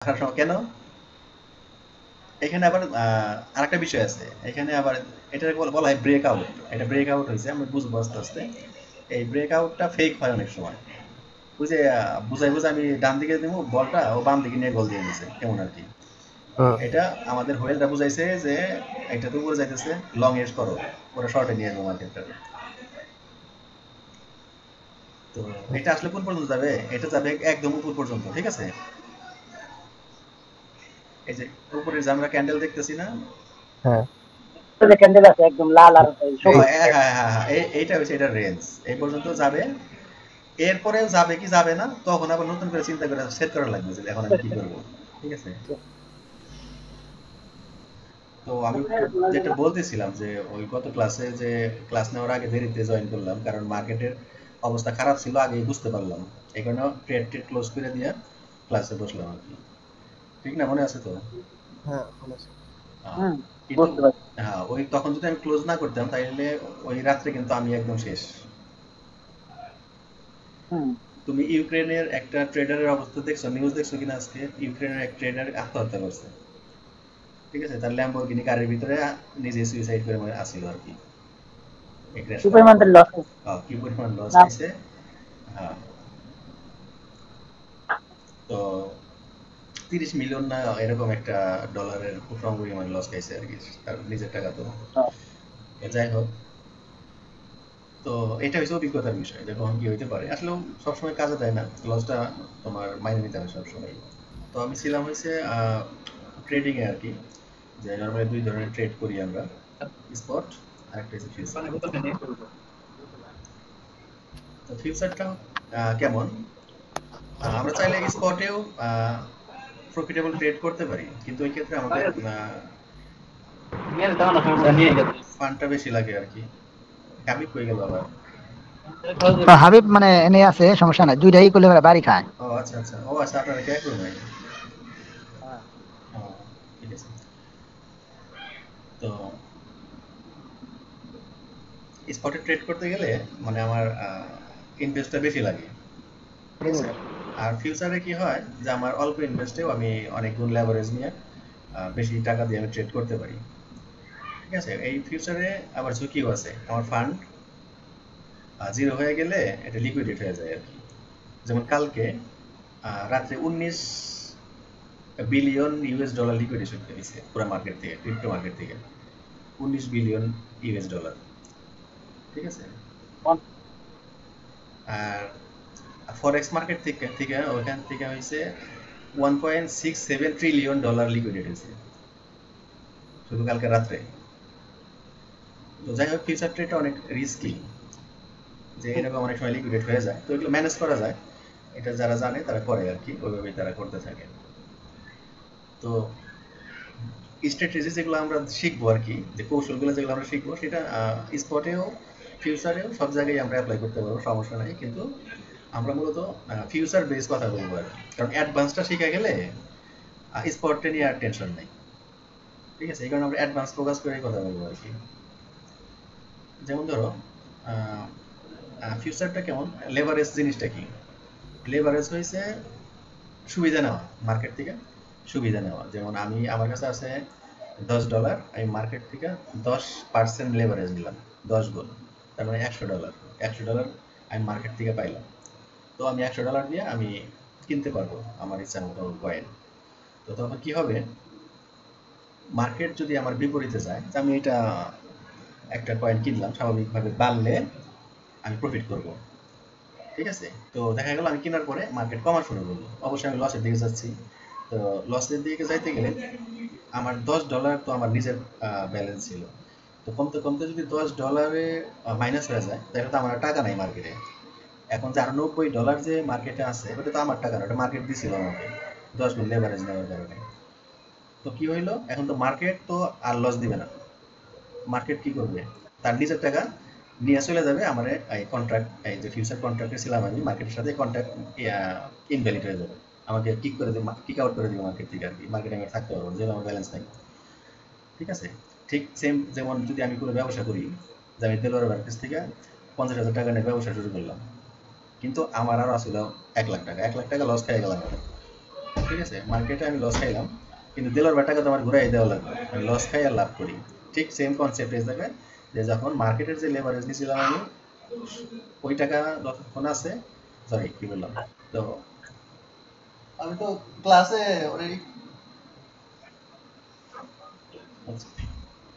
আসার সময় কেন এখানে আবার আরেকটা বিষয় আছে এখানে আবার এটা বলা হয় ব্রেক আউট। এটা ব্রেক আউট হয়েছে আমরা বুঝবো আস্তে আস্তে। এই ব্রেক আউটটা ফেক হয় অনেক সময়। বুঝে বুঝাই বুঝে আমি ডান দিকে দিব বলটা ও বাম দিকে নিয়ে গোল দিয়ে দিছে এমন আর কি। হুম। এটা আমাদের হোয়েলটা বুঝাইছে যে এটা তো উপরে যাইতেছে লং এজ করো, ওরা শর্টে নিয়ে যাবো মার্কেটটাকে। তো এটা আসলে কোন পর্যন্ত যাবে? এটা যাবে একদম উপর পর্যন্ত, ঠিক আছে? এই যে উপরে যে আমরা ক্যান্ডেল দেখতেছি না, হ্যাঁ। যে ক্যান্ডেল আছে একদম লাল আর জি। সবুজ। হ্যাঁ হ্যাঁ হ্যাঁ হ্যাঁ, এইটা হচ্ছে এটা রেঞ্জ, এই পর্যন্ত যাবে। এরপরেও যাবে কি যাবে না তখন আবার নতুন করে চিন্তা করে সেট করা লাগবে যে এখন আমি কি করবো, ঠিক আছে? তো আমি যেটা বলতেছিলাম যে ওই গত ক্লাসে যে ক্লাস নেওয়ার আগে দেরিতে জয়েন করলাম কারণ মার্কেটের অবস্থা খারাপ ছিল আগেই বুঝতে পারলাম, এই কারণে ট্রেড ট্রেড ক্লোজ করে দিয়ে ক্লাসে বসলাম আর কি। ঠিক না, মনে আছে তো? হ্যাঁ, মনে আছে। আহ, হুম, কিন্তু বুঝতে পারছি। হ্যাঁ ওই তখন যদি আমি ক্লোজ না করতাম তাহলে ওই রাত্রে কিন্তু আমি একদম শেষ। হুম। তুমি ইউক্রেনের একটা ট্রেডারের অবস্থা দেখছো, নিউজ দেখছো কিনা আজকে? ইউক্রেনের এক ট্রেডার আত্মহত্যা করছে, ঠিক আছে? তার ল্যাম্বরগিনি কারের ভিতরে নিজে সুইসাইড করে আসিল আর কি, এই ক্র্যাশটা হওয়ার সুপারম্যানের পরে। লস কি পরিমাণ লস না। খাইছে! হ্যাঁ, তো 30 মিলিয়ন না এরকম একটা ডলারের খুব কম পরিমাণ লস খাইছে আর কি, তার নিজের টাকা তো। যাই হোক, তো এটা হচ্ছে অভিজ্ঞতার বিষয় যে কখন কি হইতে পারে, আসলে সবসময় কাজে দেয় না লসটা, তোমার মাইনে নিতে হবে সবসময়। তো আমি ছিলাম হচ্ছে ট্রেডিং এ আর কি, যে নর্মালি দুই ধরনের ট্রেড করি আমরা, স্পট আর একটা হচ্ছে ফিউচার। তো ফিউচারটা কেমন, আমরা চাইলে স্পটেও প্রফিটেবল ট্রেড করতে পারি, কিন্তু ওই ক্ষেত্রে আমাদের ফান্ডটা বেশি লাগে আর কি। আমি কই গেল আবার? তো হাবিব মানে এনে আছে, সমস্যা নাই, দুইটাই করলে ওরা বাড়ি খায়। ও আচ্ছা আচ্ছা, ও আচ্ছা, আপনারা কে করুন নাই? হ্যাঁ। ও, ঠিক আছে। তো স্পটে ট্রেড করতে গেলে মানে আমার ইনভেস্টটা বেশি লাগে, ঠিক আছে? আর ফিউচারে কি হয় যে আমার অল্প ইনভেস্টেও আমি অনেক গুণ লেভারেজ নিয়ে বেশি টাকা দিয়ে আমি ট্রেড করতে পারি, ঠিক আছে? এই ফিউচারে আবার ঝুঁকিও আছে, আমার ফান্ড জিরো হয়ে গেলে এটা লিকুইডেট হয়ে যায় আর কি। যেমন কালকে রাত্রে 19 বিলিয়ন ইউএস ডলার লিকুইডেশন হয়েছে পুরো মার্কেট থেকে, ক্রিপ্টো মার্কেট থেকে। 19 বিলিয়ন ইউএস ডলার, ঠিক আছে? আর ফরেক্স মার্কেট থেকে থেকে ওখান থেকে হয়েছে 1.67 ট্রিলিয়ন ডলার লিকুইডেট হয়েছে শুধু কালকে রাত্রে। তো যাই হোক, ফিউচার ট্রেডটা অনেক রিস্কি, যে এরকম অনেক সময় লিকুইডেট হয়ে যায়, তো এগুলো ম্যানেজ করা যায়। এটা যারা জানে তারা করে আর কি, ওইভাবেই তারা করতে থাকে। তো স্ট্র্যাটেজি যেগুলো আমরা শিখবো আর কি, যে কৌশলগুলো যেগুলো আমরা শিখবো সেটা স্পটেও ফিউচারেও সব জায়গায় আমরা অ্যাপ্লাই করতে পারবো, সমস্যা নাই। কিন্তু আমরা মূলত ফিউচার বেস কথা বলবো আর কি, কারণ অ্যাডভান্সটা শিখে গেলে স্পটটা নিয়ে আর টেনশন নেই, ঠিক আছে? এই কারণে আমরা অ্যাডভান্স ফোকাস করে কথা বলবো আর কি। যেমন ধরো ফিউচারটা কেমন, লেভারেজ জিনিসটা কি? লেভারেজ হয়েছে সুবিধা নেওয়া মার্কেট থেকে, সুবিধা নেওয়া। যেমন আমি আমার কাছে আছে $10, আমি মার্কেট থেকে 10% লেভারেজ নিলাম, 10 গুণ, তার মানে $100। $100 আমি মার্কেট থেকে পাইলাম। তো আমি $100 দিয়ে আমি কিনতে পারবো আমার ইচ্ছা মতো কয়েন। তো তখন কি হবে, মার্কেট যদি আমার বিপরীতে যায়, আমি এটা একটা কয়েন কিনলাম, স্বাভাবিকভাবে বাড়লে আমি প্রফিট করব, ঠিক আছে? তো দেখা গেল আমি কেনার পরে মার্কেট কমা শুরু করলো, অবশ্যই আমি লসের দিকে যাচ্ছি। তো লসের দিকে যাইতে গেলে আমার $10 তো আমার নিজের ব্যালেন্স ছিল, তো কমতে কমতে যদি $10 মাইনাস হয়ে যায় তাহলে তো আমার আর টাকা নাই মার্কেটে। এখন যে আরো $90 যে মার্কেটে আছে ওটা তো আমার টাকা না, ওটা মার্কেট দিছিল আমাকে 10 গুণ লেভারেজ নেওয়ার কারণে। তো কি হইলো, এখন তো মার্কেট তো আর লস দিবে না। মার্কেট কি করবে, তার নিজের টাকা নিয়ে চলে যাবে আমার এই কন্ট্রাক্ট, এই যে ফিউচার কন্ট্রাক্টে ছিলাম আমি মার্কেটের সাথে, কন্ট্রাক্ট ইনভ্যালিড হয়ে যাবে, আমাকে কিক করে দেবে, কিক আউট করে দেবে মার্কেট থেকে আর কি, মার্কেটে আমি আর থাকতে পারবো না যেহেতু আমার ব্যালেন্স নাই, ঠিক আছে? ঠিক সেম যেমন যদি আমি কোনো ব্যবসা করি, যে আমি দেলোয়ার ভাইয়ের কাছ থেকে 50,000 টাকা নিয়ে ব্যবসা শুরু করলাম, কিন্তু আমার আরও আসলে 1 লাখ টাকা, 1 লাখ টাকা লস খেয়ে গেলাম আমি। ঠিক আছে, মার্কেটে আমি লস খাইলাম, কিন্তু দিলের টাকা তো আমার ঘুরাই দেওয়া লাগবে, আমি লস খাই আর লাভ করি। ঠিক সেম কনসেপ্ট এই জায়গায়, যে যখন মার্কেটের যে লেভারেজ নিয়েছিলাম আমি, ওই টাকা যতক্ষণ আছে, সরি কি বললাম, তো আমি তো ক্লাসে অলরেডি,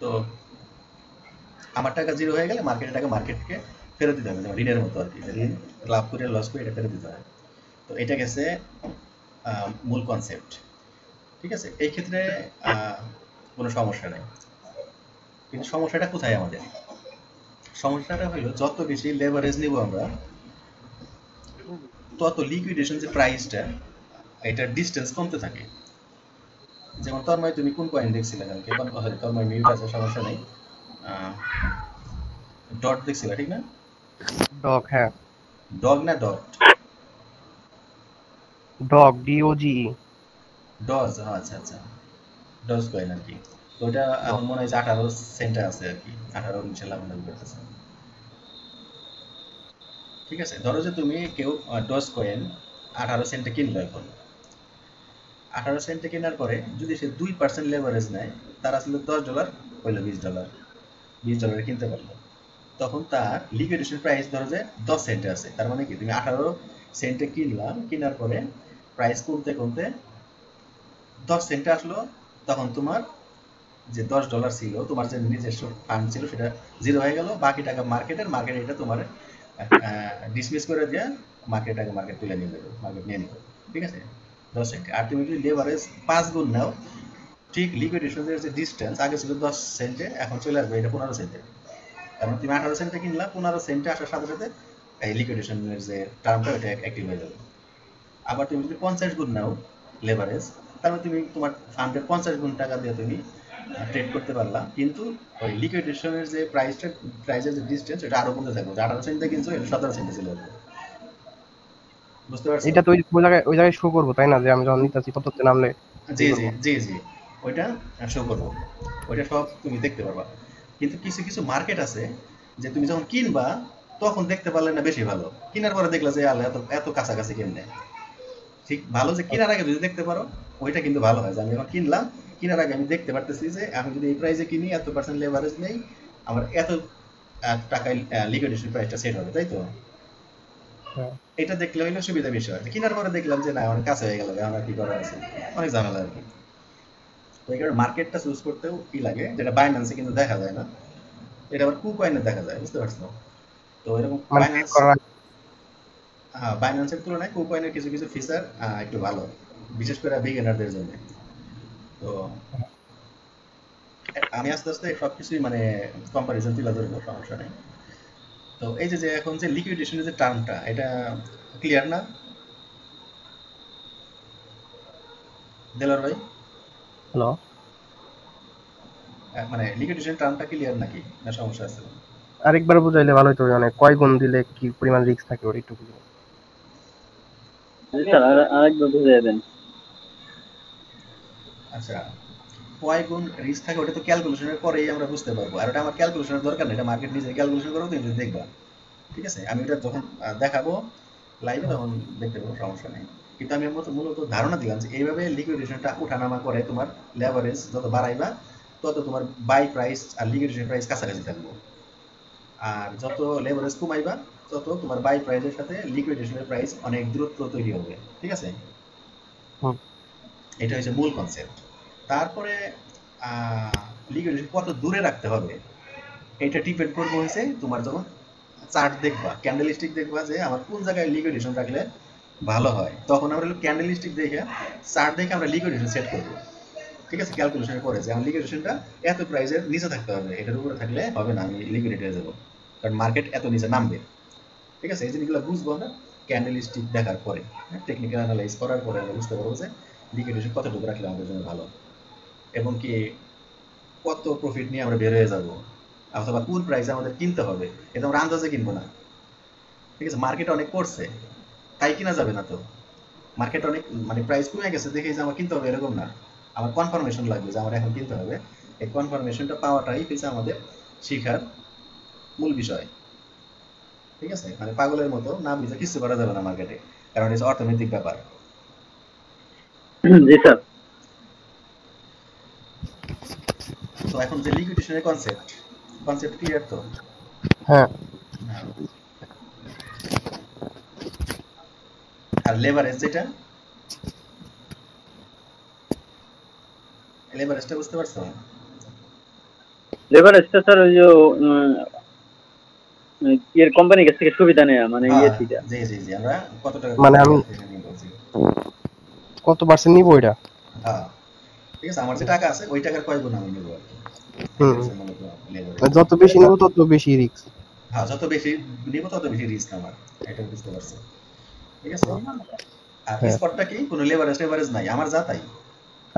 তো আমার টাকা জিরো হয়ে গেলে মার্কেটের টাকা মার্কেটকে ফেরত দিতে হবে, যেমন ঋণের মতো আর কি, ঋণ লাভ করে লস করে এটা ফেরত দিতে হয়। তো এটা গেছে মূল কনসেপ্ট। ঠিক আছে, এই ক্ষেত্রে কোনো সমস্যা নেই, কিন্তু সমস্যাটা কোথায় আমাদের? সমস্যাটা হলো যত বেশি লেভারেজ নিব আমরা, তত লিকুইডেশন যে প্রাইসটা, এটার ডিস্টেন্স কমতে থাকে। যেমন তন্ময় তুমি কোন কয়েন দেখছিলে কালকে? তন্ময় মিউট আছে, সমস্যা নেই। ডট দেখছিলা ঠিক না? ডগ, হ্যাঁ। ডগ না ডট? Dog, DOGE। ডজ, আচ্ছা আচ্ছা, ডজ কয়েন আর কি। তো ওটা আমার মনে হয় যে 18 সেন্টে আছে আর কি, 18 লাভ করতেছে। ঠিক আছে, ধরো যে তুমি কেউ ডজ কয়েন 18 সেন্টে কিনলো, এখন 18 সেন্টে কেনার পরে যদি সে 2% লেভারেজ নেয়, তার আসলে $10 হইলো $20, $20 কিনতে পারলো, তখন তার লিকুইডেশন প্রাইস ধরো যে 10 সেন্টে আছে। তার মানে কি, তুমি 18 সেন্টে কিনলাম, কেনার পরে প্রাইস কমতে কমতে 10 সেন্টে আসলো, তখন তোমার যে $10 ছিল, তোমার যে নিজস্ব ফান্ড ছিল, সেটা জিরো হয়ে গেল। বাকি টাকা মার্কেট এটা তোমার ডিসমিস করে দিয়ে মার্কেট টাকা মার্কেট তুলে নিয়ে যাবে, মার্কেট নিয়ে নিবে। ঠিক আছে, 10 সেন্টে। আর তুমি যদি লেভারেজ 5 গুণ নাও, ঠিক লিকুইডেশনের যে ডিস্টেন্স আগে ছিল 10 সেন্টে, এখন চলে আসবে এটা 15 সেন্টে। কারণ তুমি 18 সেন্টে কিনলা, 15 সেন্টে আসার সাথে সাথে এই লিকুইডেশনের যে টার্মটা, ওটা অ্যাক্টিভ হয়ে যাবে। আবার তুমি যদি 50 গুণ নাও লেভারেজ, তারপর তুমি তোমার ফান্ডের 50 গুণ টাকা দিয়ে তুমি ট্রেড করতে পারলা, কিন্তু ওই লিকুইডেশনের যে প্রাইসের যে ডিস্টেন্স, এটা আরো কমতে থাকবে। 18 সেন্টে কিনছো, এটা 17 সেন্টে চলে আসবে। বুঝতে পারছো? এটা তো ওই জায়গায় শো করবো, তাই না? যে আমি যখন নিতেছি তত নামলে জি ই জি করবো। জি জি, ওইটা শো করবো, ওইটা সব তুমি দেখতে পারবা। কিন্তু কিছু কিছু মার্কেট আছে, যে তুমি যখন কিনবা তখন দেখতে পারলে না বেশি ভালো, কেনার পরে দেখলা যে আল্লাহ এত এত কাছাকাছি কেমনে। ঠিক ভালো যে কেনার আগে যদি দেখতে পারো, ওইটা কিন্তু ভালো হয়। যে আমি যখন কিনলাম, কেনার আগে আমি দেখতে পারতেছি যে আমি যদি এই প্রাইসে কিনি, এত পার্সেন্ট লেভারেজ নেই, আমার এত টাকায় লিকুইডেশন প্রাইসটা সেট হবে, তাই তো? হ্যাঁ। এটা দেখলে হইলো সুবিধা বেশি হয়। কেনার পরে দেখলাম যে না, অনেক কাছে হয়ে গেল, এখন আর কি করার আছে, অনেক ঝামেলা আর কি। তো এই কারণে মার্কেটটা চুজ করতেও কি লাগে, যেটা বাইন্যান্সে কিন্তু দেখা যায় না, এটা আবার কুকয়েনে দেখা যায়। বুঝতে পারছো? তো এরকম মানে ট্রেড বাইন্যান্স, করার আগে। হ্যাঁ, বাইন্যান্সের তুলনায় কুকয়েনের কিছু কিছু ফিচার একটু ভালো, বিশেষ করে বিগিনারদের জন্য। তো আমি আস্তে আস্তে সবকিছুই মানে কম্পারিজন তুলে ধরবো, সমস্যা নেই। তো এই যে যে এখন যে লিকুইডেশনের যে টার্মটা, এটা ক্লিয়ার না দেলোয়ার ভাই? হ্যালো। মানে লিকুইডেশন টার্মটা ক্লিয়ার নাকি, না সমস্যা আছে? আরেকবার বুঝাইলে ভালো হতো, মানে কয় গুণ দিলে কি পরিমাণ রিস্ক থাকে ওটা একটু বুঝবো। স্যার আরেকবার বুঝিয়ে দেন। আচ্ছা, কয় গুণ রিস্ক থাকে ওটা তো ক্যালকুলেশনের পরেই আমরা বুঝতে পারবো, আর ওটা আমার ক্যালকুলেশনের দরকার নেই, এটা মার্কেট নিজে ক্যালকুলেশন করবো, তুমি যদি দেখবা। ঠিক আছে, আমি ওটা যখন দেখাবো লাইভে, তখন দেখতে পাবো, সমস্যা নেই। কিন্তু আমি মূলত ধারণা দিলাম যে এইভাবে লিকুইডেশনটা উঠানামা করে তোমার লেভারেজ যত বাড়াইবা, তত তোমার বাই প্রাইস আর লিকুইডেশন প্রাইস কাছাকাছি থাকবো। আর যত লেভারেজ কমাইবা, তত তোমার বাই প্রাইসের সাথে লিকুইডেশনের প্রাইস অনেক দূরত্ব তৈরি হবে। ঠিক আছে, হুম। এটা হচ্ছে মূল কনসেপ্ট। তারপরে লিকুইডেশন কত দূরে রাখতে হবে, এটা ডিপেন্ড করবে হচ্ছে তোমার যখন চার্ট দেখবা, ক্যান্ডেল স্টিক দেখবা, যে আমার কোন জায়গায় লিকুইডেশন রাখলে ভালো হয়, তখন আমরা ক্যান্ডেল স্টিক দেখে, চার্ট দেখে আমরা লিকুইডেশন সেট করবো। ঠিক আছে, ক্যালকুলেশনের পরে যে আমার লিকুইডেশনটা এত প্রাইসের নিচে থাকতে হবে, এটার উপরে থাকলে হবে না, আমি লিকুইডেট হয়ে যাবো, কারণ মার্কেট এত নিচে নামবে। ঠিক আছে, এই জিনিসগুলো বুঝবো আমরা ক্যান্ডেল স্টিক দেখার পরে, টেকনিক্যাল অ্যানালাইজ করার পরে আমরা বুঝতে পারবো যে লিকুইডেশন কতটুকু রাখলে আমাদের জন্য ভালো, এবং কি কত প্রফিট নিয়ে আমরা বের হয়ে যাবো, অথবা কোন প্রাইসে আমাদের কিনতে হবে, এটা আমরা আন্দাজে কিনবো না। ঠিক আছে, মার্কেট অনেক করছে, তাই কিনা যাবে না তো। মার্কেট অনেক মানে প্রাইস কমে গেছে দেখে যে আমার কিনতে হবে এরকম না, আমার কনফার্মেশন লাগবে যে আমার এখন কিনতে হবে। এই কনফার্মেশনটা পাওয়াটাই হচ্ছে আমাদের শিখার মূল বিষয়। ঠিক আছে, মানে পাগলের মতো না বুঝে কিছু করা যাবে না মার্কেটে, কারণ এটা অর্থনৈতিক ব্যাপার। জি স্যার। তো এখন যে লিকুইডেশনের কনসেপ্ট ক্লিয়ার তো? হ্যাঁ হ্যাঁ। আর লেভারেজটা বুঝতে পারছো? লেভারেজটা স্যার ওই যে এর কোম্পানির কাছ থেকে সুবিধা নেয়া মানে হ্যাঁ, ইয়ে থেকে। জি জি জি, আমরা কত টাকা মানে আমি থেকে নিয়ে বলছি। কত পার্সেন্ট নিবো এটা? হ্যাঁ, ঠিক আছে, আমার যে টাকা আছে ওই টাকার কয় গুণ আমি নেবো আর কি। এটা হুম, হচ্ছে মূলত লেভারেজ। মানে যত বেশি নিবো তত বেশি রিস্ক। হ্যাঁ, যত বেশি নিব তত বেশি রিস্ক আমার, এটা বুঝতে পারছো? ঠিক আছে। আর হ্যাঁ, স্পটটা কি, কোনো লেভারেজ নাই, আমার যা তাই।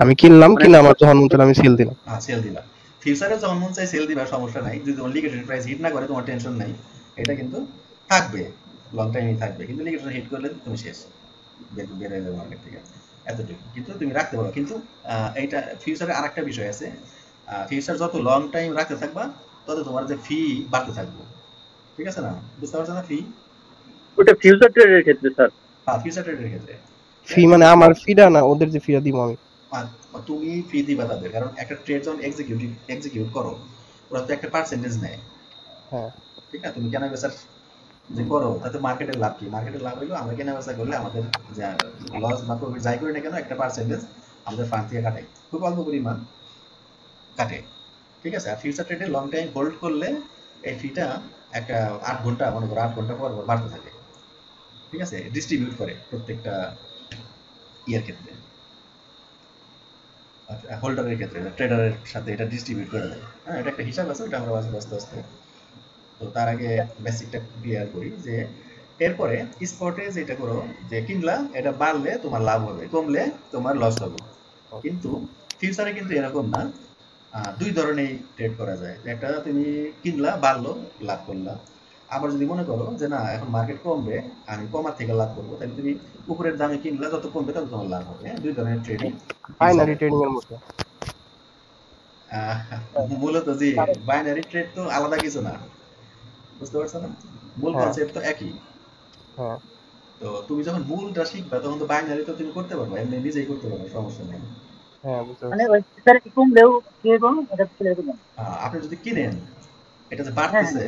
আমি কিনলাম, মানে কিনে আমার যখন মন চাইলো আমি সেল দিলাম। হ্যাঁ, সেল দিলা। ফিউচারে যখন মন চাই সেল দিবা, সমস্যা নাই। যদি তোমার লিকুইডেশন প্রাইস হিট না করে তোমার টেনশন নাই, এটা কিন্তু থাকবে, লং টাইমই থাকবে। কিন্তু লিকুইডেশন হিট করলে তুমি শেষ, বের হয়ে যাবে মার্কেট থেকে, এতটুকু। কিন্তু তুমি রাখতে পারো। কিন্তু এইটা ফিউচারে আরেকটা বিষয় আছে, ফিউচার যত লং টাইম রাখতে থাকবা তত তোমার যে ফি বাড়তে থাকবে, ঠিক আছে না? বুঝতে পারছো না? ফি, ওটা ফিউচার ট্রেডের ক্ষেত্রে স্যার। হ্যাঁ, ফিউচার ট্রেডের ক্ষেত্রে। ফি মানে আমার ফিটা না, ওদের যে ফিটা দিব আমি? আর তুমি ফি দিবা তাদের, কারণ একটা ট্রেড যখন এক্সিকিউট করো, ওরা তো একটা পার্সেন্টেজ নেয়। হ্যাঁ, ঠিক আছে, তুমি কেনা বেচার যে করো তাতে মার্কেটের লাভ কি? মার্কেটের লাভ হইলো আমরা কেনা বেচা করলে আমাদের যা লস বা প্রফিট যাই করি না কেন, একটা পার্সেন্টেজ আমাদের ফান্ড থেকে কাটে, খুব অল্প পরিমাণ কাটে। ঠিক আছে। আর ফিউচার ট্রেডে লং টাইম হোল্ড করলে এই ফিটা একটা 8 ঘন্টা, মনে করো 8 ঘন্টা পর পর বাড়তে থাকে। ঠিক আছে, ডিস্ট্রিবিউট করে প্রত্যেকটা ইয়ার ক্ষেত্রে, হোল্ডারের ক্ষেত্রে, ট্রেডারের সাথে এটা ডিস্ট্রিবিউট করে দেয়। হ্যাঁ, এটা একটা হিসাব আছে, ওটা আমরা আস্তে আস্তে আস্তে। তো তার আগে বেসিকটা ক্লিয়ার করি যে এরপরে স্পটে যেটা করো, যে কিনলা, এটা বাড়লে তোমার লাভ হবে, কমলে তোমার লস হবে। কিন্তু ফিউচারে কিন্তু এরকম না। দুই ধরনের ট্রেড করা যায়। একটা, তুমি কিনলা, বাড়লো, লাভ করলা। আবার যদি মনে করো যে না, এখন মার্কেট কমবে, আমি কমার থেকে লাভ করবো, তাহলে তুমি উপরের দামে কিনলা, যত কমবে তত তোমার লাভ হবে। হ্যাঁ, দুই ধরনের ট্রেডিং বাইনারি ফিউচারে। ট্রেডিং এর মতো। মূলত জি, বাইনারি ট্রেড তো আলাদা কিছু না, বুঝতে পারছো না? মূল হ্যাঁ কনসেপ্ট তো একই। হ্যাঁ তো তুমি যখন মূলটা শিখবা তখন তো বাইনারি তো তুমি করতে পারবা, এমনি নিজেই করতে পারবা, সমস্যা নেই। হ্যাঁ, বুঝতে মানে পারছি। ওই স্যার কমলেও কি হবে এটা ক্লিয়ার করবেন? আপনি যদি কিনেন, এটা যে হ্যাঁ বাড়তেছে,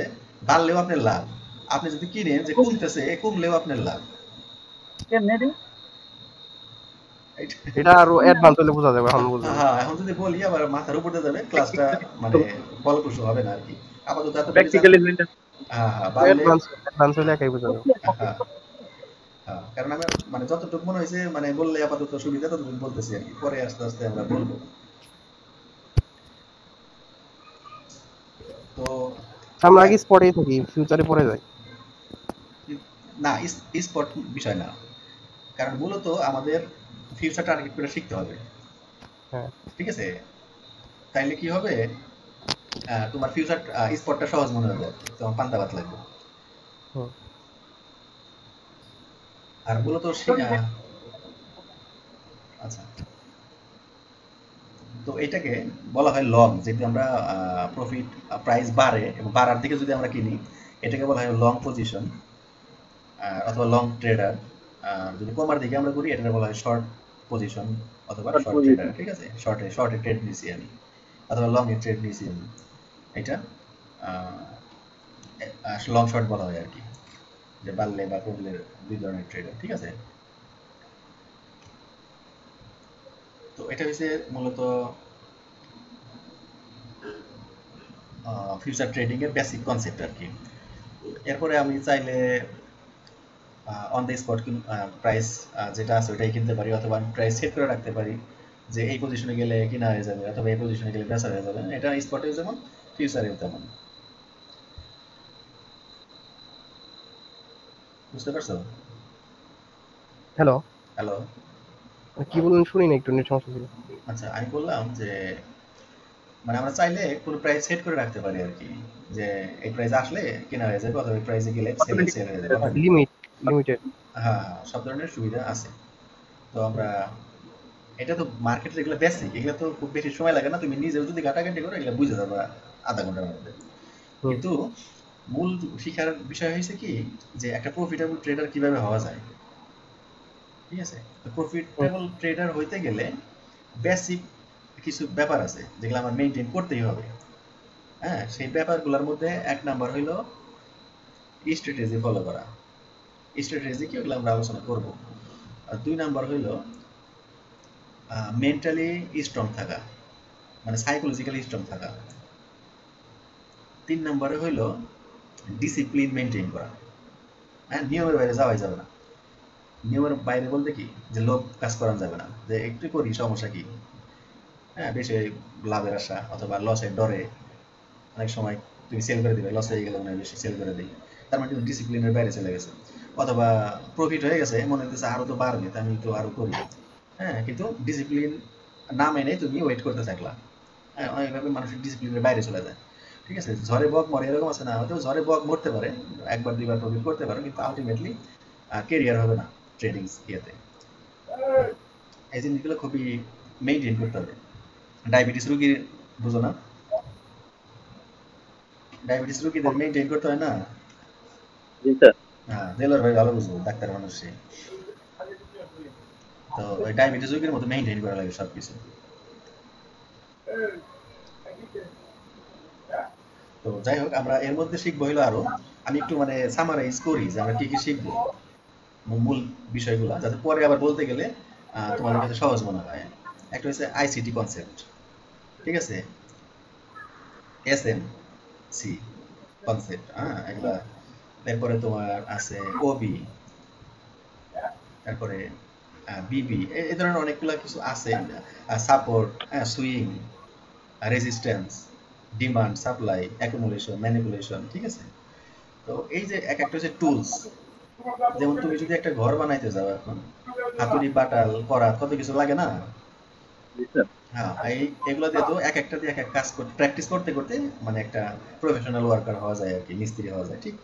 বাড়লেও আপনার লাভ। আপনি যদি কিনেন যে হ্যাঁ, কমতেছে, কমলেও আপনার লাভ। কেমনে রে? এটা আরো অ্যাডভান্স হলে বোঝা যাবে, এখন বুঝলাম। হ্যাঁ, এখন যদি বলি আবার মাথার উপর দিয়ে যাবে, ক্লাসটা মানে ফলপ্রসূ হবে না আর কি। আপাতত এতটুকু জানো। প্র্যাকটিক্যালি হইলে হ্যাঁ হ্যাঁ, বাড়লে। অ্যাডভান্স অ্যাডভান্স হলে একাই বোঝা যাবে। হ্যাঁ হ্যাঁ, কারণ আমার মানে যতটুকু মনে হয়েছে, মানে বললে আপাতত সুবিধা, ততটুকু বলতেছি আর কি, পরে আস্তে আস্তে আমরা বলবো। তো আমরা আগে স্পটেই থাকি, ফিউচারে পরে যাই। না, স্পট বিষয় না, কারণ মূলত আমাদের ফিউচার টার্গেট করে শিখতে হবে। হ্যাঁ, ঠিক আছে, তাইলে কি হবে, তোমার ফিউচার স্পটটা সহজ মনে হবে, তোমার পান্তা ভাত লাগবে। হুম। আর মূলত আচ্ছা, তো এটাকে বলা হয় লং। যদি আমরা প্রফিট প্রাইস বাড়ে এবং বাড়ার দিকে যদি আমরা কিনি, এটাকে বলা হয় লং পজিশন অথবা লং ট্রেডার। যদি কমার দিকে আমরা করি, এটা বলা হয় শর্ট পজিশন অথবা শর্ট শর্ট ট্রেডার। পজিশন। ঠিক আছে, শর্টে ট্রেড নিছি আমি, অথবা লং এ ট্রেড নিছি আমি, এটা লং শর্ট বলা হয় আর কি, যে বাড়লে বা কমলে দুই ধরনের ট্রেডার। ঠিক আছে, তো এটা হচ্ছে মূলত ফিউচার ট্রেডিং এর বেসিক কনসেপ্ট আর কি। এরপরে আমি চাইলে অন দ্য স্পট প্রাইস যেটা আছে ওইটাই কিনতে পারি, অথবা আমি প্রাইস সেট করে রাখতে পারি যে এই পজিশনে গেলে কিনা হয়ে যাবে, অথবা এই পজিশনে গেলে বেচা হয়ে যাবে। এটা স্পটেও যেমন, ফিউচারেও তেমন। বুঝতে পারছো? Hello, hello. কি বললেন শুনি না, একটু নেট সমস্যা ছিল। আচ্ছা, আমি বললাম যে মানে আমরা চাইলে কোনো প্রাইস সেট করে রাখতে পারি আর কি, যে এই প্রাইস আসলে কেনা হয়ে যাবে, অথবা এই প্রাইসে গেলে সেল হয়ে যাবে অটোমেটিক। লিমিটেড। হ্যাঁ হ্যাঁ, সব ধরনের সুবিধা আছে। তো আমরা, এটা তো মার্কেটে এগুলো বেসিক, এগুলো তো খুব বেশি সময় লাগে না, তুমি নিজেও যদি ঘাটাঘাটি করো এগুলো বুঝে যাবা আধা ঘন্টার মধ্যে। কিন্তু মূল শিখার বিষয় হয়েছে কি, যে একটা প্রফিটেবল ট্রেডার কিভাবে হওয়া যায়। ঠিক আছে? তো প্রফিটেবল ট্রেডার হইতে গেলে বেসিক কিছু ব্যাপার আছে যেগুলো আমার মেনটেন করতেই হবে। হ্যাঁ, সেই ব্যাপারগুলোর মধ্যে এক নাম্বার হইলো স্ট্র্যাটেজি ফলো করা। স্ট্র্যাটেজি কি, ওগুলো আমরা আলোচনা করব। আর 2 নাম্বার হইলো মেন্টালি স্ট্রং থাকা, মানে সাইকোলজিক্যালি স্ট্রং থাকা। 3 নম্বরে হইলো ডিসিপ্লিন মেনটেন করা। হ্যাঁ, নিয়মের বাইরে যাওয়াই যাবে না। নিয়মের বাইরে বলতে কি, যে লোভ কাজ করানো যাবে না, যে একটু করি সমস্যা কি। হ্যাঁ, বেশি লাভের আশা অথবা লসের ডরে অনেক সময় তুমি সেল করে দিবে, লস হয়ে গেলে মনে হয় বেশি সেল করে দিই, তার মানে কিন্তু ডিসিপ্লিনের বাইরে চলে গেছে। অথবা প্রফিট হয়ে গেছে, মনে হচ্ছে আরো তো বাড়বে, তা আমি তো আরো করি। হ্যাঁ, কিন্তু ডিসিপ্লিন না মেনে তুমি ওয়েট করতে থাকলা। হ্যাঁ, অনেকভাবে মানুষের ডিসিপ্লিনের বাইরে চলে যায়। ঠিক আছে, ঝড়ে বক মরে এরকম আছে না, হয়তো ঝড়ে বক মরতে পারে, একবার দুইবার প্রফিট করতে পারো, কিন্তু আলটিমেটলি কেরিয়ার হবে না ট্রেডিং ইয়েতে। এই জিনিসগুলো খুবই মেনটেন করতে হবে। ডায়াবেটিস রোগীর বুঝো না, ডায়াবেটিস রোগীদের মেনটেন করতে হয় না। জি স্যার। হ্যাঁ, দেলোয়ার ভাই ভালো বুঝবো, ডাক্তার মানুষ সে। তো ওই ডায়াবেটিস রোগীর মতো মেনটেন করা লাগে সবকিছু। তো যাই হোক, আমরা এর মধ্যে শিখবো হইলো আরো, আমি একটু মানে সামারাইজ করি যে আমরা কি কি শিখবো, মূল বিষয়গুলো, যাতে পরে আবার বলতে গেলে তোমাদের কাছে সহজ মনে হয়। একটা হচ্ছে আইসিটি কনসেপ্ট, ঠিক আছে, এসএমসি কনসেপ্ট, হ্যাঁ এগুলা। এরপরে তোমার আছে ওবি, তারপরে বিবি, এই ধরনের অনেকগুলো কিছু আছে। Support, swing, resistance, demand, supply, accumulation, manipulation, ঠিক আছে। তো এই যে এক একটা হচ্ছে টুলস। যেমন তুমি যদি একটা ঘর বানাইতে যাও এখন, হাতুড়ি, পাটাল, করাত, কত কিছু লাগে না। জি স্যার। হ্যাঁ, এগুলো দিয়ে তো এক একটা দিয়ে এক এক কাজ করতে, প্র্যাকটিস করতে করতে মানে একটা প্রফেশনাল ওয়ার্কার হওয়া যায় আর কি, মিস্ত্রি হওয়া যায়। ঠিক,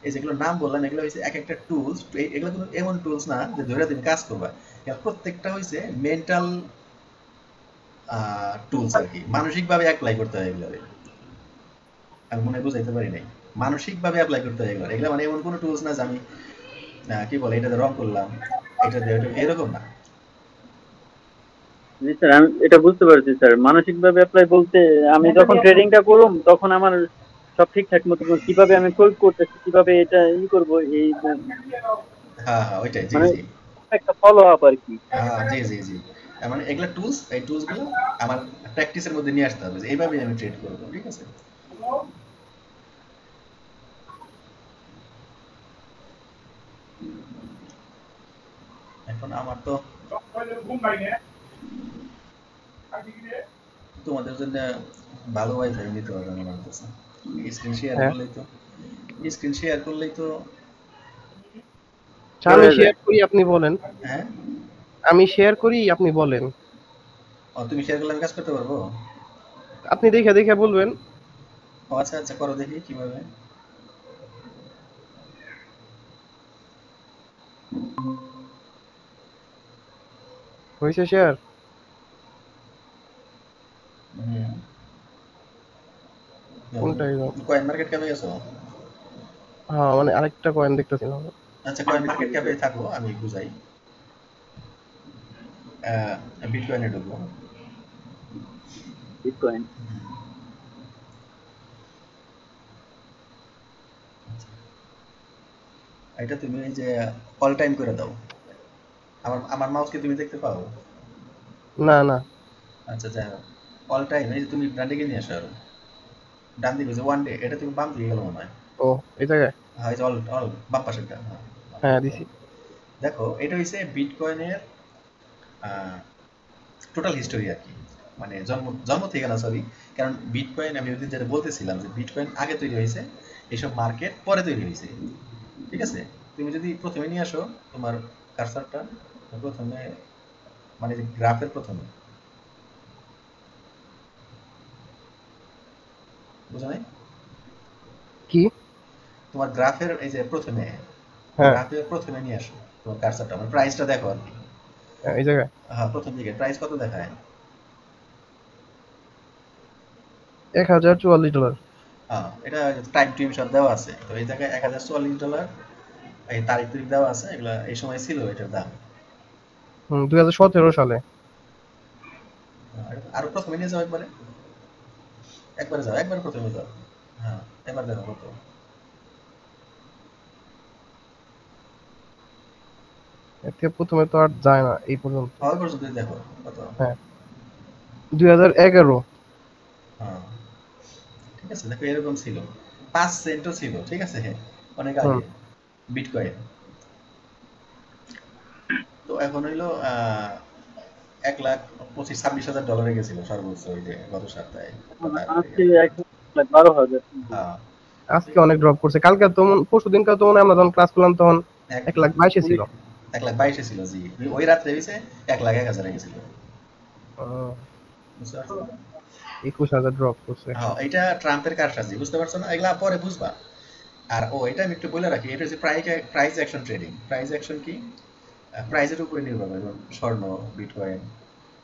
এই যেগুলো নাম বললাম এগুলো হচ্ছে এক একটা টুলস। এগুলো কিন্তু এমন টুলস না যে ধরে তুমি কাজ করবা, প্রত্যেকটা হচ্ছে মেন্টাল টুলস আর কি, মানসিকভাবে অ্যাপ্লাই করতে হয় এগুলো। আমি মনে হয় বুঝাইতে পারি নাই, মানসিকভাবে অ্যাপ্লাই করতে হয় এগুলো। এগুলো মানে এমন কোনো টুলস না যে আমি কি বলে এটাতে রং করলাম, এটা দিয়ে এরকম না। জি স্যার, আমি এটা বুঝতে পারছি স্যার। মানসিক ভাবে অ্যাপ্লাই বলতে আমি যখন ট্রেডিংটা করলাম তখন আমার সব ঠিকঠাক মতো কিভাবে আমি প্রয়োগ করতেছি, কিভাবে এটা করবো, এই হ্যাঁ হ্যাঁ, ওইটাই, জি মানে জি। একটা ফলো আপ আর কি। হ্যাঁ, জি জি জি। মানে এগুলা টুলস, এই টুলস গুলো আমার প্র্যাকটিসের মধ্যে নিয়ে আসতে হবে, যে এইভাবেই আমি ট্রেড করবো, ঠিক আছে। এখন আমার তো তোমাদের জন্য ভালো ওয়াইফাই নিতে হবে মনে হচ্ছে। স্ক্রিন শেয়ার হ্যাঁ, করলেই তো, স্ক্রিন শেয়ার করলেই তো। আচ্ছা, আমি শেয়ার করি, আপনি বলেন। হ্যাঁ, আমি শেয়ার করি, আপনি বলেন। ও তুমি শেয়ার করলে আমি কাজ করতে পারবো? আপনি দেখে দেখে বলবেন। ও আচ্ছা আচ্ছা, করো দেখি কিভাবে। হয়েছে শেয়ার? কোনটাই না। কয়েন মার্কেট ক্যাপে গেছো? হ্যাঁ, মানে আরেকটা কয়েন দেখতেছিলাম। আচ্ছা, কয়েন মার্কেট ক্যাপে থাকো, আমি বুঝাই। বিটকয়েনে ঢুকবো। বিটকয়েন। এটা তুমি এই যে অল টাইম করে দাও। আমার আমার মাউস কি তুমি দেখতে পাও? না না। আচ্ছা, যাই হোক, অল টাইম এই যে তুমি ডান দিকে নিয়ে আসো আরো। ডান দিকে যে ওয়ান ডে, এটা তুমি বাম দিকে গেলো মনে হয়। ও, এই জায়গায়। হ্যাঁ, এই যে অল অল বাম পাশেরটা, হ্যাঁ। হ্যাঁ, দিছি। দেখো, এটা হচ্ছে বিটকয়েনের টোটাল হিস্টোরি আর কি, মানে জন্ম জন্ম থেকে না, সরি। কারণ বিটকয়েন, আমি ওই দিন যেটা বলতেছিলাম যে বিটকয়েন আগে তৈরি হয়েছে, এইসব মার্কেট পরে তৈরি হয়েছে, ঠিক আছে। তুমি যদি প্রথমে নিয়ে আসো তোমার কারসারটা, প্রথমে মানে গ্রাফের প্রথমে, বুঝো নাই? কি? তোমার গ্রাফের এই যে প্রথমে, হ্যাঁ, গ্রাফের প্রথমে নিয়ে আসো তোমার কারসারটা, মানে প্রাইসটা দেখো আর কি। হ্যাঁ, এই জায়গায় হ্যাঁ, প্রথম দিকে প্রাইস কত দেখায়? $1044। হ্যাঁ, এটা টাইম টু সব দেওয়া আছে, তো এই জায়গায় $1044, এই তারিখ তারিখ দেওয়া আছে, এগুলা এই সময় ছিল এটার দাম। 2017 সালে। আরো প্রথমে নিয়ে যাও একবারে, একবারে যাও, একবার প্রথমে যাও। হ্যাঁ, এবার দেখো কত। এর থেকে প্রথমে তো আর যায় না এই পর্যন্ত। হয় পর্যন্ত দেখো কত। হ্যাঁ 2011। হ্যাঁ, ঠিক আছে, দেখো এরকম ছিল, 5 সেন্টও ছিল, ঠিক আছে, হ্যাঁ, অনেক হুম আগে বিটকয়েন। তো এখন হইলো 1,25,26,000 ডলারে গেছিল সর্বোচ্চ, ওই যে গত সপ্তাহে বা তার আজকে আগে। 1,12,000। হ্যাঁ, আজকে অনেক ড্রপ করছে। কালকে তো পরশু দিনকার তো মনে হয় আমরা যখন ক্লাস করলাম তখন এক 1,22,000 ছিল। 1,22,000 ছিল, জি, ওই রাত্রে হয়েছে 1,01,000 গেছিল, আহ, বুঝতে পারছো? 21,000 ড্রপ করছে। হ্যাঁ, এটা ট্রাম্পের কারসাজি, বুঝতে পারছো না? এগুলা পরে বুঝবা। আর এটা আমি একটু বলে রাখি, এটা হচ্ছে price action trading. Price action কি? প্রাইসের উপরে নির্ভর করে, যেমন স্বর্ণ, বিটকয়েন,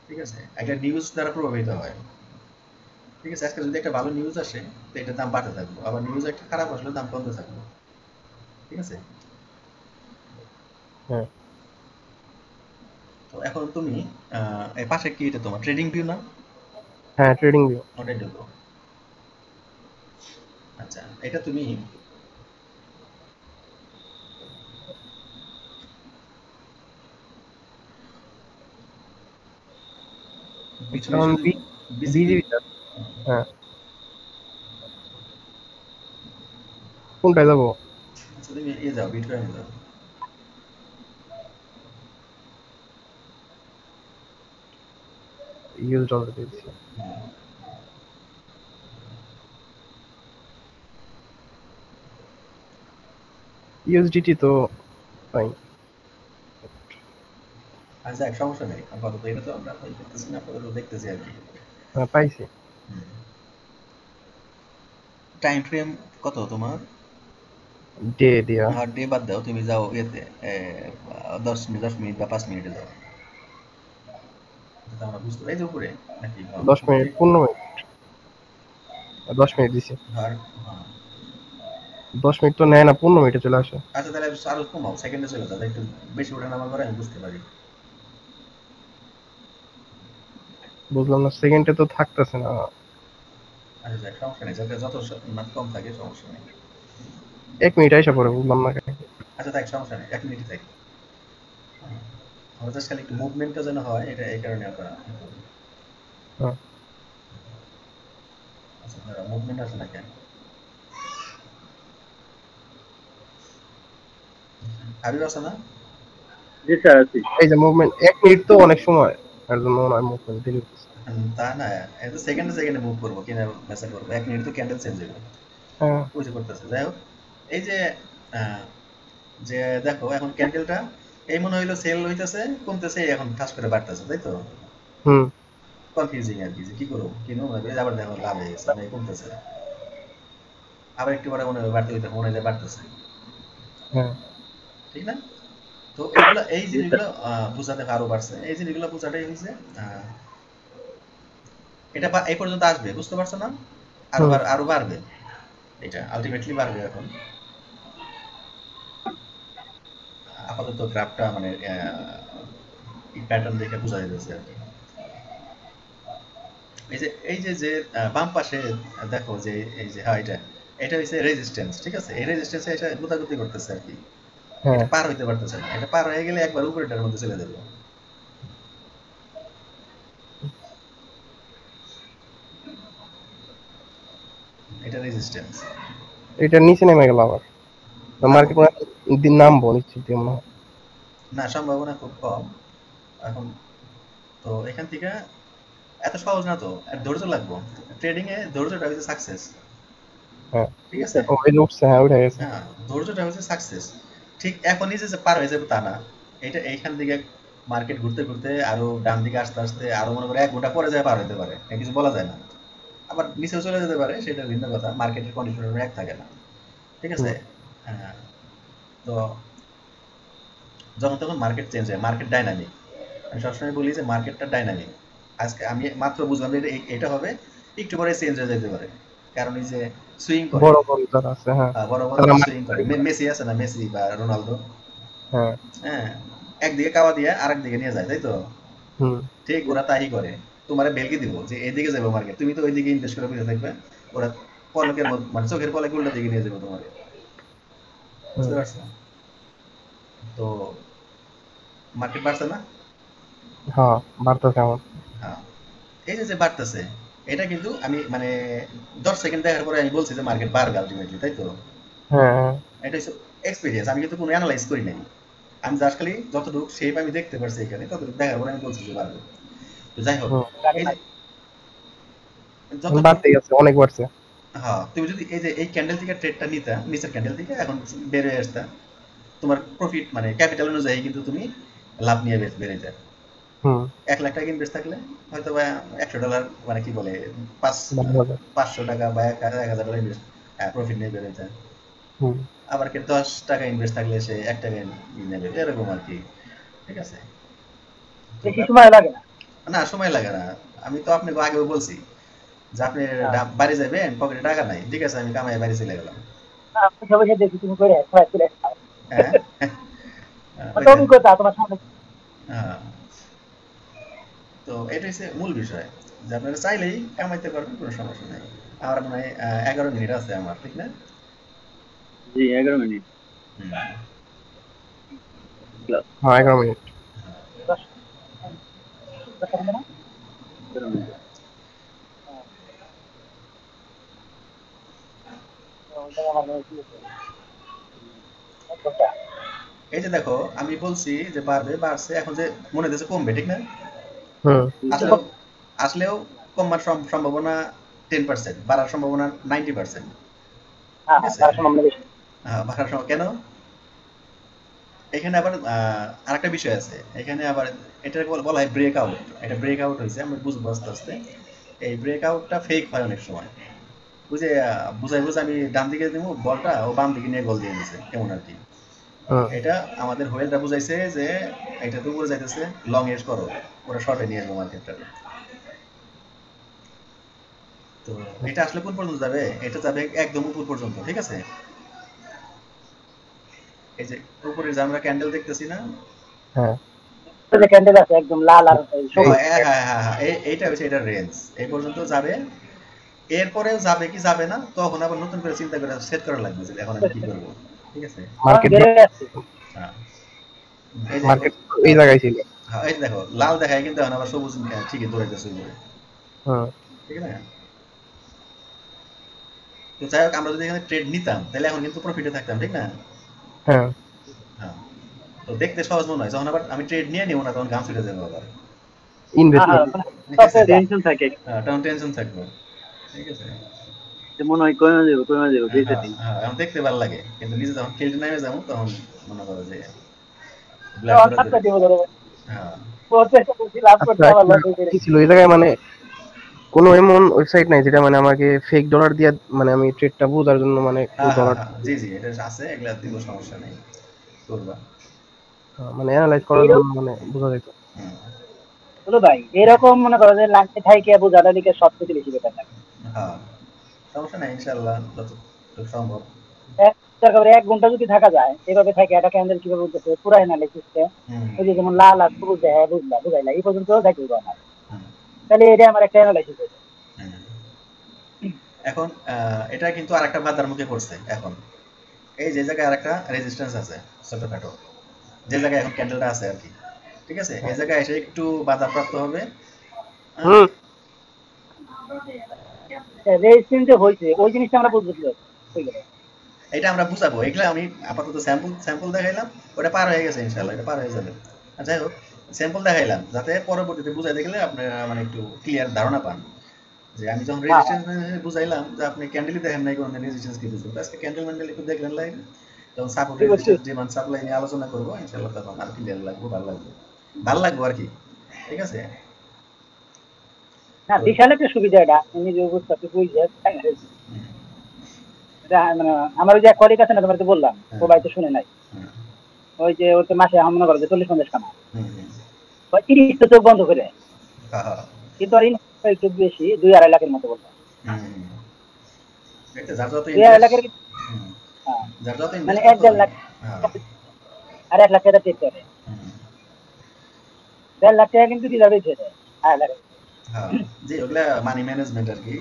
ঠিক আছে, একটা নিউজ দ্বারা প্রভাবিত হয়, ঠিক আছে। আজকে যদি একটা ভালো নিউজ আসে তো এটার দাম বাড়তে থাকবো, আবার নিউজ একটা খারাপ আসলে দাম কমতে থাকবো, ঠিক আছে। হ্যাঁ তো এখন তুমি এই পাশে কি, এটা তোমার ট্রেডিং ভিউ না? হ্যাঁ ট্রেডিং ভিউ। ওটাই ঢুকো। আচ্ছা, এটা তুমি পিছনে কারণ শুধু বিসিবি। বিজিবি। হ্যাঁ কোনটায় যাবো? আচ্ছা, তুমি যাও, বিটকয়েনে যাও। ইউএস ডলার দিয়েছি। ইউএসডিটি তো নাই। আচ্ছা, এক সমস্যা নেই, আপাতত এটা তো আমরা দেখতেছি না, আপাতত দেখতেছি আর কি। হ্যাঁ পাইছি। টাইম ফ্রেম কত তোমার? ডে দিয়া আর ডে বাদ দাও, তুমি যাও ইয়েতে 10 মিনিট বা 5 মিনিটে যাও, যাতে আমরা বুঝতে পারি। এই যে উপরে নাকি? 10 মিনিট 15 মিনিট 10 মিনিট দিছি। হ্যাঁ। 10 মিনিট তো নেয় না, 15 মিনিটে চলে আসে। আচ্ছা, তাহলে আরো কমাও, সেকেন্ডে চলে যাও, একটু বেশি ওঠা নামা করে আমি বুঝতে পারি। বুঝলাম না, সেকেন্ডে তো থাকতেছে না। আচ্ছা, যাক, সমস্যা নেই, যাতে যত মানে কম থাকে সমস্যা নেই। 1 মিনিট আইসা পরে বুঝলাম না কেন। আচ্ছা, থাক, সমস্যা নেই, 1 মিনিটই থাকি। আমরা জাস্ট খালি একটু মুভমেন্টটা যেন হয়, এটা এই কারণে আমরা হ্যাঁ আচ্ছা, মুভমেন্ট আছে না কেন? হাবিব আছে না? জি স্যার আছি। এই যে মুভমেন্ট 1 মিনিট তো অনেক সময়, এর জন্য মনে হয় মুভমেন্ট দেরি হচ্ছে। তা না, এটা সেকেন্ডে সেকেন্ডে মুভ করবো কিনা মেসেজ করবো, 1 মিনিট তো ক্যান্ডেল চেঞ্জ হবে, হ্যাঁ ওই যে করতেছে। যাই হোক, এই যে যে দেখো এখন ক্যান্ডেলটা এই মনে হইলো সেল হইতেছে, কমতেছে, এখন ঠাস করে বাড়তেছে, তাই তো? হুম কনফিউজিং আর কি, যে কি করবো, কিনো মনে হয়, আবার দেখো লাভ হয়ে গেছে, মানে কমতেছে, আবার একটু পরে মনে হয় বাড়তে হইতে, মনে হয় বাড়তেছে, হ্যাঁ ঠিক না? তো এগুলা, এই জি স্যার। জিনিসগুলো বোঝাতে আরো বাড়ছে, এই জিনিসগুলো বোঝাটাই হয়েছে এটা এই পর্যন্ত আসবে, বুঝতে পারছো না? আরো হুম আরো বাড়বে, এটা আলটিমেটলি বাড়বে। এখন আপাতত গ্রাফটা মানে প্যাটার্ন দেখে বোঝা যাচ্ছে আর কি। এই যে বাম পাশে দেখো যে এই যে, হ্যাঁ, এটা এটা হচ্ছে রেজিস্ট্যান্স, ঠিক আছে। এই রেজিস্ট্যান্সে এটা গোতাগুতি করতেছে আর কি, হ্যাঁ এটা পার হইতে পারতেছে না, এটা পার হয়ে গেলে একবার উপরেটার মধ্যে চলে যাবে, এটা রেজিস্ট্যান্স। এটা নিচে নেমে গেল আবার। নামো, মার্কেট মনে হয় দিন নামবো নিশ্চিত দিয়ে মনে হয়। না, সম্ভাবনা খুব কম এখন। তো এখান থেকে এত সহজ না তো, আর ধৈর্য লাগবে। ট্রেডিং এ ধৈর্যটা হচ্ছে সাকসেস, হ্যাঁ ঠিক জি আছে। স্যার। ও এই যে উঠছে, হ্যাঁ উঠে গেছে। হ্যাঁ, ধৈর্যটা হচ্ছে সাকসেস। ঠিক এখনই যে পার হয়ে যাবে তা না, এটা এইখান থেকে মার্কেট ঘুরতে ঘুরতে আরো ডান দিকে আসতে আসতে আরো মনে করে 1 ঘন্টা পরে যায় পার হতে পারে, কিছু বলা যায় না। আবার নিচেও চলে যেতে পারে, সেটা ভিন্ন কথা, মার্কেটের কন্ডিশন এক থাকে না, ঠিক আছে। হুম হ্যাঁ, তো যখন তখন মার্কেট চেঞ্জ হয়, মার্কেট ডাইনামিক। আমি সবসময় বলি যে মার্কেটটা ডাইনামিক। আজকে আমি মাত্র বুঝলাম যে এটা হবে, একটু পরে চেঞ্জ হয়ে যেতে পারে, কারণ এই যে সুইং করে, বড় বড় যারা আছে হ্যাঁ বড় বড় তারা যারা সুইং করে, মার্কেট। মেসি আছে না, মেসি বা রোনালদো, হ্যাঁ হ্যাঁ, একদিকে কাওয়া দিয়ে আরেক দিকে নিয়ে যায়, তাই তো? হুম ঠিক ওরা তাই করে। তোমারে বেলকি দিব যে এদিকে যাবে মার্কেট, তুমি তো ওইদিকে ইনভেস্ট করে বসে থাকবে। ওরা পলকের মতো মানে চোখের পলকে উল্টা দিকে নিয়ে যাবে তোমারে। হুম। বুঝতে পারছো? তো মার্কেট বাড়ছে না? হ্যাঁ, বাড়তেছে আমার। হ্যাঁ, এই যে যে বাড়তেছে, এটা কিন্তু আমি মানে 10 সেকেন্ড দেখার পরে আমি বলছি যে মার্কেট বাড়বে আলটিমেটলি, তাই তো? হ্যাঁ এটা হচ্ছে এক্সপিরিয়েন্স, আমি কিন্তু কোনো অ্যানালাইজ করি নাই। আমি জাস্ট খালি যতটুকু শেপ আমি দেখতে পারছি এখানে ততটুকু দেখার পরে আমি বলছি যে বাড়বে। তো যাই হোক, হুম, এই যে এখন যতটুকু, বাড়তে গেছে, অনেক বাড়ছে। হ্যাঁ তুমি যদি এই যে এই ক্যান্ডেল থেকে ট্রেডটা নিতা, নিচের ক্যান্ডেল থেকে এখন বের হয়ে আসতা, তোমার প্রফিট মানে ক্যাপিটাল অনুযায়ী কিন্তু তুমি লাভ নিয়ে বেরোতে। হুম, 1 লাখ টাকা ইনভেস্ট থাকলে হয়তো বা $100 মানে কি বলে পাঁচ 12,000। 500 টাকা বা 1,000 ইনভেস্ট প্রফিট নিয়ে বেরোতে। হুম, আবার কি 10 টাকা ইনভেস্ট থাকলে সে 1 টাকা নেবে, এরকম আর কি। ঠিক আছে? তো বেশি সময় লাগে না। না, সময় লাগে না। আমি তো আপনাকে আগেও বলছি যে আপনি হ্যাঁ। বাড়ি যাবেন, পকেটে টাকা নাই, ঠিক আছে আমি কামাই বাড়ি চলে গেলাম। আমি সবাই দেখি তুমি করে সবাই চলে আসো। হ্যাঁ, ওই ওটা যে, অভিজ্ঞতা তোমার সামনে। হ্যাঁ, তো এটা হচ্ছে মূল বিষয় যে আপনারা চাইলেই কামাইতে পারবেন, কোনো সমস্যা নেই। আমার মনে হয় 11 মিনিট আছে আমার, ঠিক না? জি 11 মিনিট। হুম। হ্যাঁ 11 মিনিট। 10 সেকেন্ড না? 11 মিনিট। তো ওইটা আমার মনে হচ্ছে 1 ঘন্টা। এই যে দেখো আমি বলছি যে বাড়বে, বাড়ছে, এখন যে মনে হচ্ছে কমবে, ঠিক না? হুম, আসলেও আসলেও কমার সম্ভাবনা 10%, বাড়ার সম্ভাবনা 90%। হ্যাঁ, ঠিক আছে? তার সময় বেশি। বাড়ার সময় কেন? এখানে আবার আরেকটা বিষয় আছে এখানে আবার, এটা বলা হয় ব্রেক আউট। এটা ব্রেক আউট হয়েছে, আমি বুঝবো আস্তে আস্তে। এই ব্রেক আউটটা ফেক হয় অনেক সময়। বুঝে বুঝাই বুঝে আমি ডান দিকে দিব বলটা, ও বাম দিকে নিয়ে গোল দিয়ে দিয়েছে, এমন আর কি। হুম, এটা আমাদের হোয়েলটা বুঝাইছে যে এটা তো উপরে যাইতেছে, লং এজ করো, ওরা শর্টে নিয়ে আসবো মার্কেটটা। তো এটা আসলে কোন পর্যন্ত যাবে? এটা যাবে একদম উপর পর্যন্ত, ঠিক আছে? এই যে উপরে যে আমরা ক্যান্ডেল দেখতেছি না, হ্যাঁ। তো যে ক্যান্ডেল আছে একদম লাল আর সবুজ। হ্যাঁ হ্যাঁ হ্যাঁ হ্যাঁ, এইটা হচ্ছে এটার রেঞ্জ, এই পর্যন্ত যাবে। এরপরেও যাবে কি যাবে না, তখন আবার নতুন করে চিন্তা করে সেট করা লাগবে যে এখন আমি কি করবো। ঠিক আছে? মার্কেট বেড়ে যাচ্ছে। হ্যাঁ, এই যে মার্কেট এই জায়গায় ছিল। হ্যাঁ, এই যে দেখো লাল দেখায় কিন্তু এখন আবার সবুজ ঠিকই দৌড়াইতেছে উপরে, হুম, ঠিক না? তো যাই হোক, আমরা যদি এখানে ট্রেড নিতাম তাহলে এখন কিন্তু প্রফিটে থাকতাম, ঠিক না? হ্যাঁ। হ্যাঁ, তো দেখতে সহজ মনে হয়, যখন আবার আমি ট্রেড নিয়ে নিব না তখন ঘাম ছুটে যাবো আবার। ইনভেস্টমেন্ট। ঠিক সব আছে? হয়ে যায়। টেনশন থাকে, তখন টেনশন থাকবে, ঠিক আছে? যে মনে হয় কমে যাবো বেঁচে দিন। এখন দেখতে ভালো লাগে, কিন্তু নিজে যখন খেলতে নামে যাবো তখন মনে করো যে ব্লাড তখন ধরে থাকতে ধরে। দিব ধরো। হ্যাঁ, করতে করতে লাভ করতে আচ্ছা, আবার লস হয়ে যায়। কি ছিল এই জায়গায় মানে কোনো এমন ওয়েবসাইট নাই যেটা মানে আমাকে ফেক ডলার দিয়ে মানে আমি ট্রেডটা বোঝার জন্য মানে একটু হ্যাঁ হ্যাঁ ডলার হ্যাঁ, জি জি, এটা আছে, এগুলা দিব, সমস্যা নেই, করবা। মানে অ্যানালাইজ করার জন্য মানে বোঝা যেত। হুম, বলো ভাই এরকম মনে করো যে লাইনে থাইকে বোঝাটা দিকে সবচেয়ে বেশি বেটার লাগে। হ্যাঁ, সমস্যা নেই, ইনশাআল্লাহ যতটুকু সম্ভব। দরকার হলে 1 ঘন্টা যদি থাকা যায় এভাবে থাকে একটা ক্যান্ডেল কিভাবে বলতেছে পুরো অ্যানালাইসিসে, হুম ওই যে যেমন লাল আর সবুজ দেখায় বুঝাইলা এই পর্যন্ত থাকবে না, হুম তাহলে এটা আমার একটা অ্যানালাইসিস হয়েছে। হুম। এখন এটা কিন্তু আরেকটা বাধার মুখে পড়ছে এখন। এই যে জায়গায় আরেকটা রেজিস্ট্যান্স আছে ছোটখাটো, যে জায়গায় এখন ক্যান্ডেলটা আছে আর কি, ঠিক আছে? এই জায়গায় এসে একটু বাধাপ্রাপ্ত হবে। হ্যাঁ, হুম, রেজিস্ট্যান্স যে হয়েছে ওই জিনিসটা আমরা বুঝতে পারছি হয়ে গেল। এটা আমরা বুঝাবো, এগুলো আমি আপাতত স্যাম্পল দেখাইলাম, ওটা পার হয়ে গেছে ইনশাআল্লাহ, এটা পার হয়ে যাবে। আর যাই হোক, স্যাম্পল দেখাইলাম যাতে পরবর্তীতে বুঝাই দেখলে আপনারা মানে একটু ক্লিয়ার ধারণা পান যে আমি যখন হ্যাঁ রেজিস্ট্যান্স বুঝাইলাম যে আপনি ক্যান্ডেলই দেখেন নাই কোন রেজিস্ট্যান্স কি দিচ্ছে, আজকে ক্যান্ডেল ম্যান্ডেল একটু দেখলেন লাইন, যখন সাপোর্ট ঠিক আছে। রেজিস্ট্যান্স ডিমান্ড সাপ্লাই নিয়ে আলোচনা করবো ইনশাআল্লাহ, তখন আর ক্লিয়ার লাগবে, ভালো লাগবে আর কি। ঠিক আছে? না তো বিশাল একটা সুবিধা এটা, আমি যে বুঝতে বুঝে হুম, এটা মানে আমার ওই যে কলিগ আছে না তোমার তো বললাম, ও হ্যাঁ, বাড়িতে শুনে নাই। হুম, ওই যে ওর তো মাসে মনে করো যে 40-50 কামা, হুম, হুম, ওই 30 তো চোখ বন্ধ করে, হ্যাঁ, হ্যাঁ, কিন্তু আর ইনকাম একটু বেশি 2-2.5 লাখের মতো বললাম। হুম। এটা যার যত 2.5 ইনভেস্ট, লাখের যার যত মানে ইনভেস্ট তত 1-1.5 লাখ হ্যাঁ, আর 1 লাখ টাকা টেক করে। হুম। 1.5 লাখ টাকা কিন্তু দিতে হবে ছেড়ে। হ্যাঁ লাগে। হ্যাঁ, যে ওগুলা মানি ম্যানেজমেন্ট আর কি,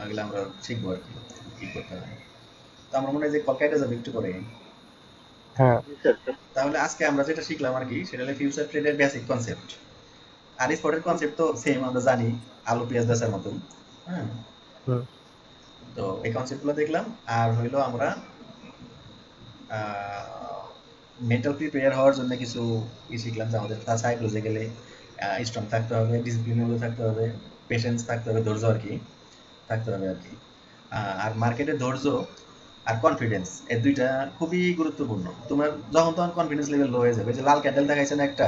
ওগুলা আমরা শিখবো আর কি, কি করতে হয়। তো আমরা মনে হয় যে কলকাতা যাবো একটু করে। হ্যাঁ জি স্যার স্যার। তাহলে আজকে আমরা যেটা শিখলাম আর কি, সেটা হলো ফিউচার ট্রেডের বেসিক কনসেপ্ট। আর স্পটের কনসেপ্ট তো সেম, আমরা জানি, আলু পেঁয়াজ বেচার মতন। হ্যাঁ, হুম তো এই কনসেপ্টগুলো দেখলাম। আর হইলো আমরা মেন্টাল প্রিপেয়ার হওয়ার জন্য কিছু শিখলাম, যে আমাদের সাইকোলজিক্যালি স্ট্রং থাকতে হবে, ডিসিপ্লিনেবল থাকতে হবে, পেশেন্স থাকতে হবে, ধৈর্য আর কি থাকতে হবে আর কি। আর মার্কেটে ধৈর্য আর কনফিডেন্স, এই দুইটা খুবই গুরুত্বপূর্ণ। তোমার যখন তখন কনফিডেন্স লেভেল লো হয়ে যাবে, যে লাল ক্যান্ডেল দেখাইছে না একটা,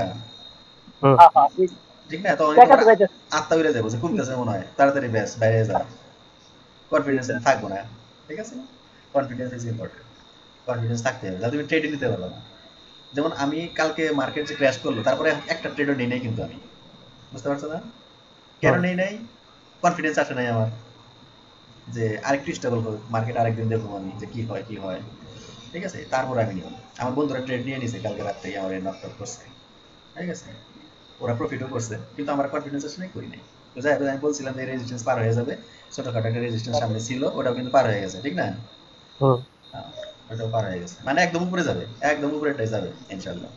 হুম হ্যাঁ হ্যাঁ ঠিক। ঠিক না, তখন দেখা তোমার তো যাইতেছে। আত্মা উড়ে যাবে, যে কমতেছে মনে হয়, তাড়াতাড়ি ব্যাস বাইরে যাবে, জি কনফিডেন্স স্যার। থাকবো না। ঠিক আছে, কনফিডেন্স ইজ ইম্পর্টেন্ট। কনফিডেন্স থাকতে হবে, যাতে তুমি ট্রেডে নিতে পারবে না। যেমন আমি কালকে মার্কেট যে ক্র্যাশ করলো, তারপরে একটা ট্রেডও নেই নাই কিন্তু আমি, বুঝতে পারছো না কেন হুম নেই নাই? কনফিডেন্স আসে নাই আমার, যে আরেকটু স্টেবল হোক মার্কেট, আরেকদিন দেখবো আমি যে কি হয় কি হয়। ঠিক আছে, তারপর আমি নিলাম। আমার বন্ধুরা ট্রেড নিয়ে নিছে কালকে রাত্রে, আমার নক আউট করছে। ঠিক আছে, ওরা প্রফিটও করছে, কিন্তু আমার কনফিডেন্স আসে নাই, করি নাই। তো যাই হোক, আমি বলছিলাম যে রেজিস্ট্যান্স পার হয়ে যাবে, ছোটখাটো একটা রেজিস্ট্যান্স সামনে ছিল, ওটাও কিন্তু পার হয়ে গেছে, ঠিক না? হুম হ্যাঁ, ওটাও পার হয়ে গেছে, মানে একদম উপরে যাবে, একদম উপরেটাই যাবে ইনশাল্লাহ।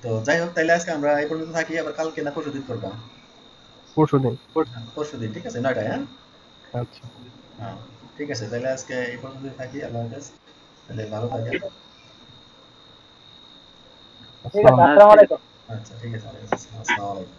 তো যাই হোক, তাইলে আজকে আমরা এই পর্যন্ত থাকি, আবার কালকে না পরশু দিন করবা? পরশুদিন। পরশু দিন, ঠিক আছে, 9টায়। হ্যাঁ, আচ্ছা হ্যাঁ, ঠিক আছে, তাহলে আজকে এই পর্যন্ত থাকি। আল্লাহ হাফেজ, তাহলে ভালো থাকেন। ঠিক আসসালামু আছে, আসসালামু আলাইকুম। আচ্ছা, ঠিক আছে, আসসালামু আলাইকুম।